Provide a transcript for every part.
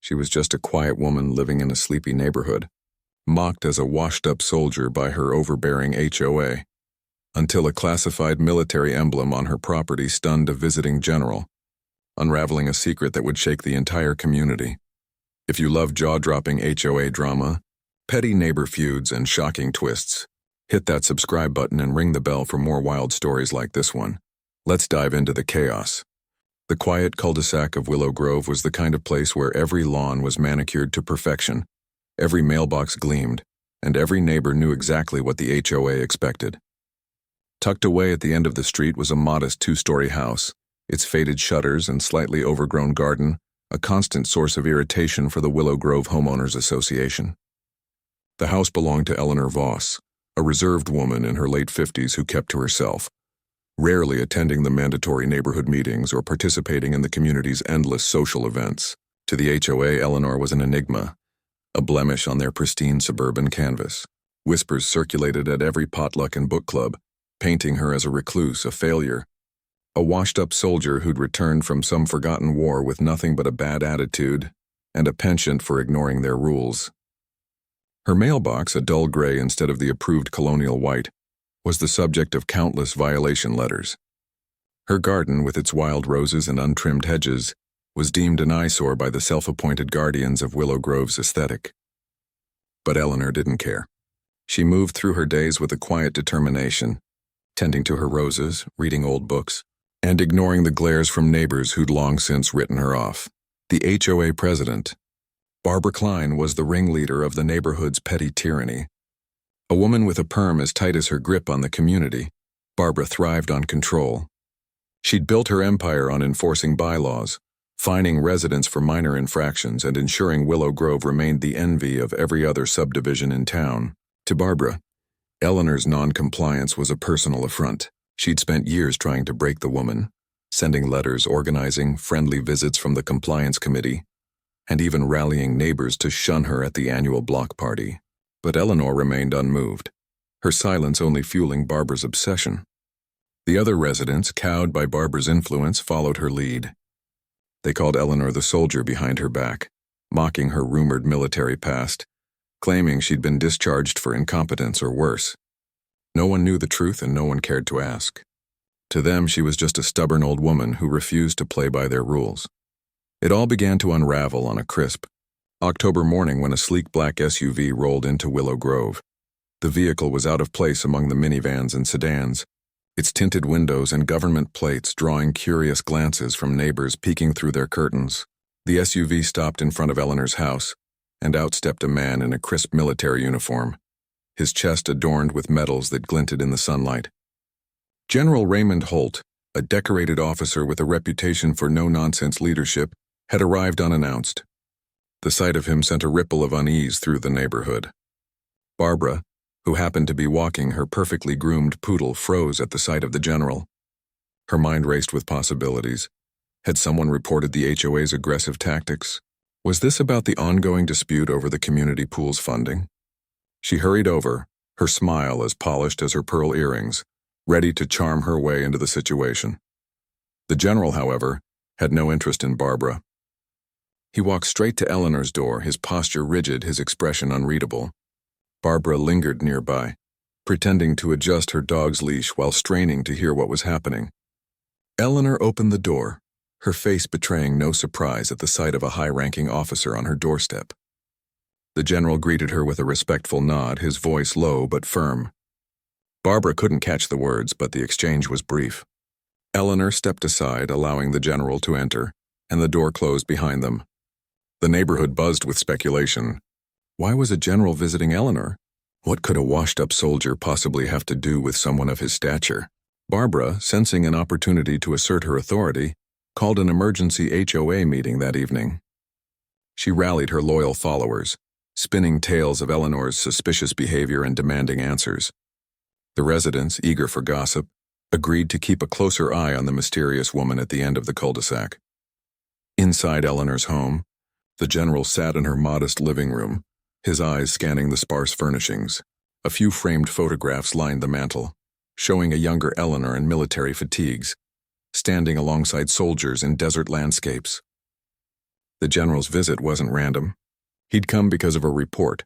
She was just a quiet woman living in a sleepy neighborhood, mocked as a washed-up soldier by her overbearing HOA, until a classified military emblem on her property stunned a visiting general, unraveling a secret that would shake the entire community. If you love jaw-dropping HOA drama, petty neighbor feuds, and shocking twists, hit that subscribe button and ring the bell for more wild stories like this one. Let's dive into the chaos. The quiet cul-de-sac of Willow Grove was the kind of place where every lawn was manicured to perfection, every mailbox gleamed, and every neighbor knew exactly what the HOA expected. Tucked away at the end of the street was a modest two-story house, its faded shutters and slightly overgrown garden a constant source of irritation for the Willow Grove Homeowners Association. The house belonged to Eleanor Voss, a reserved woman in her late 50s who kept to herself, rarely attending the mandatory neighborhood meetings or participating in the community's endless social events. To the HOA, Eleanor was an enigma, a blemish on their pristine suburban canvas. Whispers circulated at every potluck and book club, painting her as a recluse, a failure, a washed-up soldier who'd returned from some forgotten war with nothing but a bad attitude and a penchant for ignoring their rules. Her mailbox, a dull gray instead of the approved colonial white, was the subject of countless violation letters. Her garden, with its wild roses and untrimmed hedges, was deemed an eyesore by the self-appointed guardians of Willow Grove's aesthetic. But Eleanor didn't care. She moved through her days with a quiet determination, tending to her roses, reading old books, and ignoring the glares from neighbors who'd long since written her off. The HOA president, Barbara Klein, was the ringleader of the neighborhood's petty tyranny. A woman with a perm as tight as her grip on the community, Barbara thrived on control. She'd built her empire on enforcing bylaws, fining residents for minor infractions, and ensuring Willow Grove remained the envy of every other subdivision in town. To Barbara, Eleanor's non-compliance was a personal affront. She'd spent years trying to break the woman, sending letters, organizing friendly visits from the compliance committee, and even rallying neighbors to shun her at the annual block party. But Eleanor remained unmoved, her silence only fueling Barbara's obsession. The other residents, cowed by Barbara's influence, followed her lead. They called Eleanor the soldier behind her back, mocking her rumored military past, claiming she'd been discharged for incompetence or worse. No one knew the truth and no one cared to ask. To them, she was just a stubborn old woman who refused to play by their rules. It all began to unravel on a crisp October morning when a sleek black SUV rolled into Willow Grove. The vehicle was out of place among the minivans and sedans, its tinted windows and government plates drawing curious glances from neighbors peeking through their curtains. The SUV stopped in front of Eleanor's house, and out stepped a man in a crisp military uniform, his chest adorned with medals that glinted in the sunlight. General Raymond Holt, a decorated officer with a reputation for no-nonsense leadership, had arrived unannounced. The sight of him sent a ripple of unease through the neighborhood. Barbara, who happened to be walking her perfectly groomed poodle, froze at the sight of the general. Her mind raced with possibilities. Had someone reported the HOA's aggressive tactics? Was this about the ongoing dispute over the community pool's funding? She hurried over, her smile as polished as her pearl earrings, ready to charm her way into the situation. The general, however, had no interest in Barbara. He walked straight to Eleanor's door, his posture rigid, his expression unreadable. Barbara lingered nearby, pretending to adjust her dog's leash while straining to hear what was happening. Eleanor opened the door, her face betraying no surprise at the sight of a high-ranking officer on her doorstep. The general greeted her with a respectful nod, his voice low but firm. Barbara couldn't catch the words, but the exchange was brief. Eleanor stepped aside, allowing the general to enter, and the door closed behind them. The neighborhood buzzed with speculation. Why was a general visiting Eleanor? What could a washed-up soldier possibly have to do with someone of his stature? Barbara, sensing an opportunity to assert her authority, called an emergency HOA meeting that evening. She rallied her loyal followers, spinning tales of Eleanor's suspicious behavior and demanding answers. The residents, eager for gossip, agreed to keep a closer eye on the mysterious woman at the end of the cul-de-sac. Inside Eleanor's home, the general sat in her modest living room, his eyes scanning the sparse furnishings. A few framed photographs lined the mantel, showing a younger Eleanor in military fatigues, standing alongside soldiers in desert landscapes. The general's visit wasn't random. He'd come because of a report,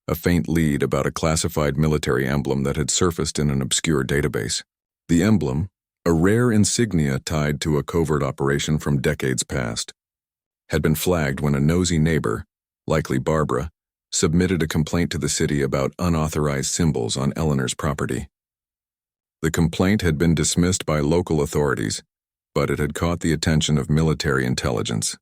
a faint lead about a classified military emblem that had surfaced in an obscure database. The emblem, a rare insignia tied to a covert operation from decades past, had been flagged when a nosy neighbor, likely Barbara, submitted a complaint to the city about unauthorized symbols on Eleanor's property. The complaint had been dismissed by local authorities, but it had caught the attention of military intelligence.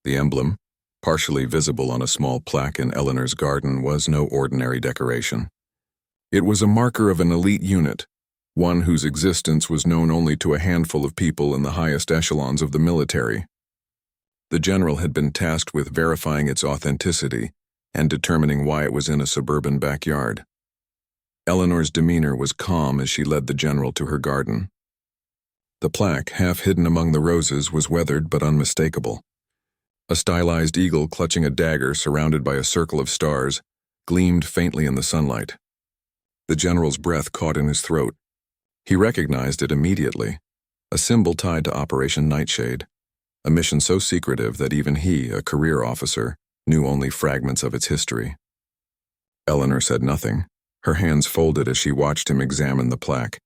The emblem, partially visible on a small plaque in Eleanor's garden, was no ordinary decoration. It was a marker of an elite unit, one whose existence was known only to a handful of people in the highest echelons of the military. The general had been tasked with verifying its authenticity and determining why it was in a suburban backyard. Eleanor's demeanor was calm as she led the general to her garden. The plaque, half hidden among the roses, was weathered but unmistakable. A stylized eagle clutching a dagger surrounded by a circle of stars gleamed faintly in the sunlight. The general's breath caught in his throat. He recognized it immediately, a symbol tied to Operation Nightshade, a mission so secretive that even he, a career officer, knew only fragments of its history. Eleanor said nothing, her hands folded as she watched him examine the plaque.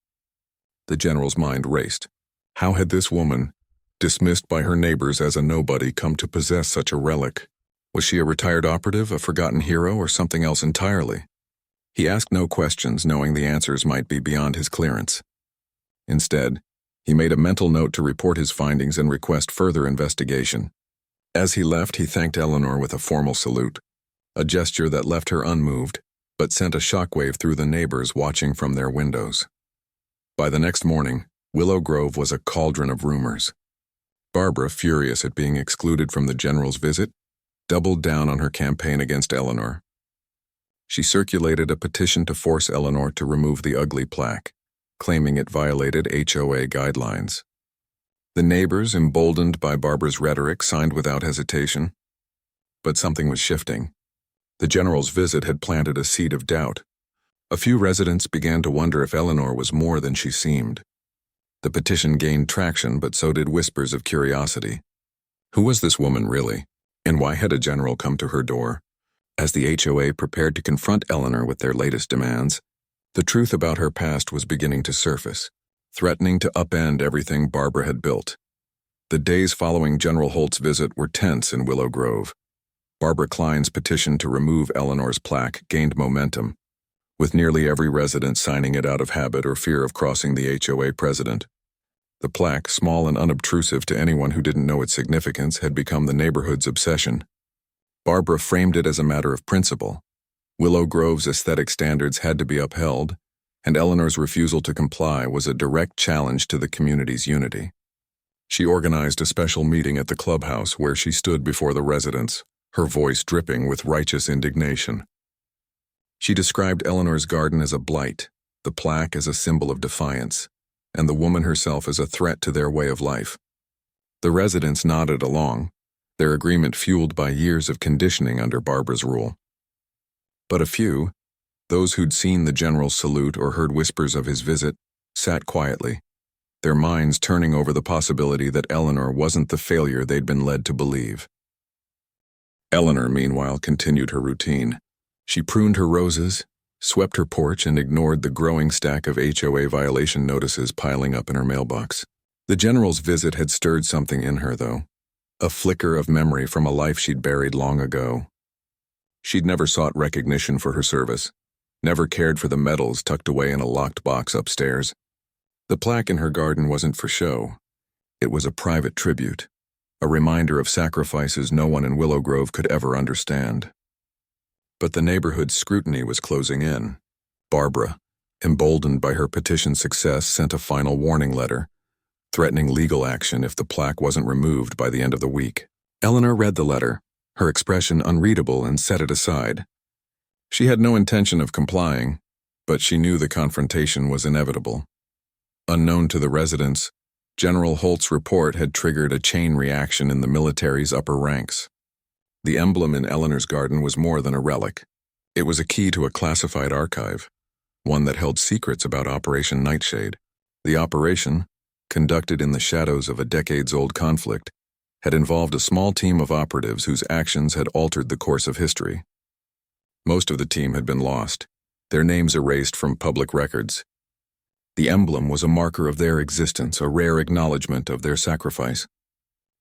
The general's mind raced. How had this woman, dismissed by her neighbors as a nobody, come to possess such a relic? Was she a retired operative, a forgotten hero, or something else entirely? He asked no questions, knowing the answers might be beyond his clearance. Instead, he made a mental note to report his findings and request further investigation. As he left, he thanked Eleanor with a formal salute, a gesture that left her unmoved, but sent a shockwave through the neighbors watching from their windows. By the next morning, Willow Grove was a cauldron of rumors. Barbara, furious at being excluded from the general's visit, doubled down on her campaign against Eleanor. She circulated a petition to force Eleanor to remove the ugly plaque, claiming it violated HOA guidelines. The neighbors, emboldened by Barbara's rhetoric, signed without hesitation. But something was shifting. The general's visit had planted a seed of doubt. A few residents began to wonder if Eleanor was more than she seemed. The petition gained traction, but so did whispers of curiosity. Who was this woman really, and why had a general come to her door? As the HOA prepared to confront Eleanor with their latest demands, the truth about her past was beginning to surface, threatening to upend everything Barbara had built. The days following General Holt's visit were tense in Willow Grove. Barbara Klein's petition to remove Eleanor's plaque gained momentum, with nearly every resident signing it out of habit or fear of crossing the HOA president. The plaque, small and unobtrusive to anyone who didn't know its significance, had become the neighborhood's obsession. Barbara framed it as a matter of principle. Willow Grove's aesthetic standards had to be upheld, and Eleanor's refusal to comply was a direct challenge to the community's unity. She organized a special meeting at the clubhouse where she stood before the residents, her voice dripping with righteous indignation. She described Eleanor's garden as a blight, the plaque as a symbol of defiance, and the woman herself as a threat to their way of life. The residents nodded along, their agreement fueled by years of conditioning under Barbara's rule. But a few, those who'd seen the general's salute or heard whispers of his visit, sat quietly, their minds turning over the possibility that Eleanor wasn't the failure they'd been led to believe. Eleanor, meanwhile, continued her routine. She pruned her roses, swept her porch, and ignored the growing stack of HOA violation notices piling up in her mailbox. The general's visit had stirred something in her, though, a flicker of memory from a life she'd buried long ago. She'd never sought recognition for her service, never cared for the medals tucked away in a locked box upstairs. The plaque in her garden wasn't for show. It was a private tribute, a reminder of sacrifices no one in Willow Grove could ever understand. But the neighborhood's scrutiny was closing in. Barbara, emboldened by her petition's success, sent a final warning letter, threatening legal action if the plaque wasn't removed by the end of the week. Eleanor read the letter, her expression unreadable, and set it aside. She had no intention of complying, but she knew the confrontation was inevitable. Unknown to the residents, General Holt's report had triggered a chain reaction in the military's upper ranks. The emblem in Eleanor's garden was more than a relic. It was a key to a classified archive, one that held secrets about Operation Nightshade. The operation, conducted in the shadows of a decades-old conflict, had involved a small team of operatives whose actions had altered the course of history. Most of the team had been lost, their names erased from public records. The emblem was a marker of their existence, a rare acknowledgement of their sacrifice.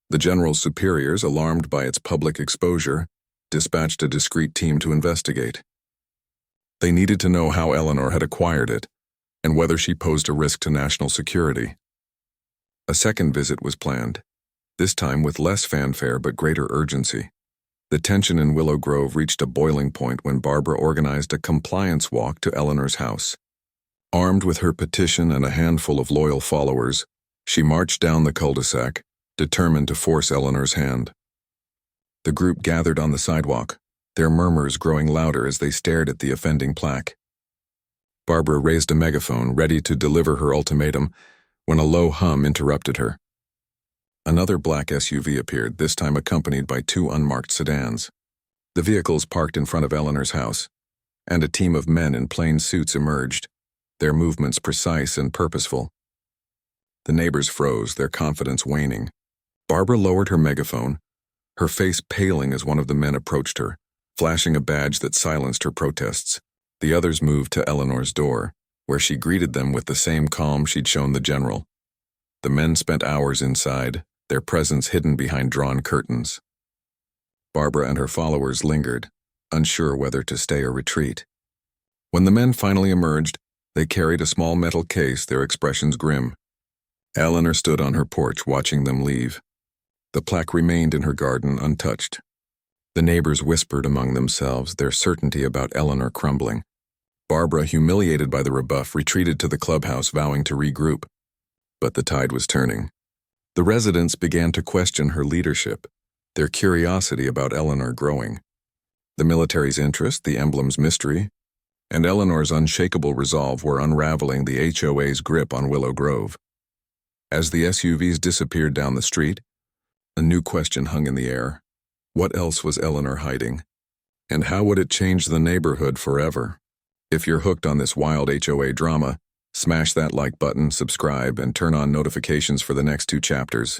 The general's superiors, alarmed by its public exposure, dispatched a discreet team to investigate. They needed to know how Eleanor had acquired it, and whether she posed a risk to national security. A second visit was planned, this time with less fanfare but greater urgency. The tension in Willow Grove reached a boiling point when Barbara organized a compliance walk to Eleanor's house. Armed with her petition and a handful of loyal followers, she marched down the cul-de-sac, determined to force Eleanor's hand. The group gathered on the sidewalk, their murmurs growing louder as they stared at the offending plaque. Barbara raised a megaphone, ready to deliver her ultimatum, when a low hum interrupted her. Another black SUV appeared, this time accompanied by two unmarked sedans. The vehicles parked in front of Eleanor's house, and a team of men in plain suits emerged, their movements precise and purposeful. The neighbors froze, their confidence waning. Barbara lowered her megaphone, her face paling as one of the men approached her, flashing a badge that silenced her protests. The others moved to Eleanor's door, where she greeted them with the same calm she'd shown the general. The men spent hours inside, their presence hidden behind drawn curtains. Barbara and her followers lingered, unsure whether to stay or retreat. When the men finally emerged, they carried a small metal case, their expressions grim. Eleanor stood on her porch watching them leave. The plaque remained in her garden untouched. The neighbors whispered among themselves, their certainty about Eleanor crumbling. Barbara, humiliated by the rebuff, retreated to the clubhouse, vowing to regroup. But the tide was turning. The residents began to question her leadership, their curiosity about Eleanor growing. The military's interest, the emblem's mystery, and Eleanor's unshakable resolve were unraveling the HOA's grip on Willow Grove. As the SUVs disappeared down the street, a new question hung in the air. What else was Eleanor hiding? And how would it change the neighborhood forever? If you're hooked on this wild HOA drama, smash that like button, subscribe, and turn on notifications for the next 2 chapters.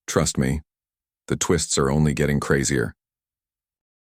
Trust me, the twists are only getting crazier.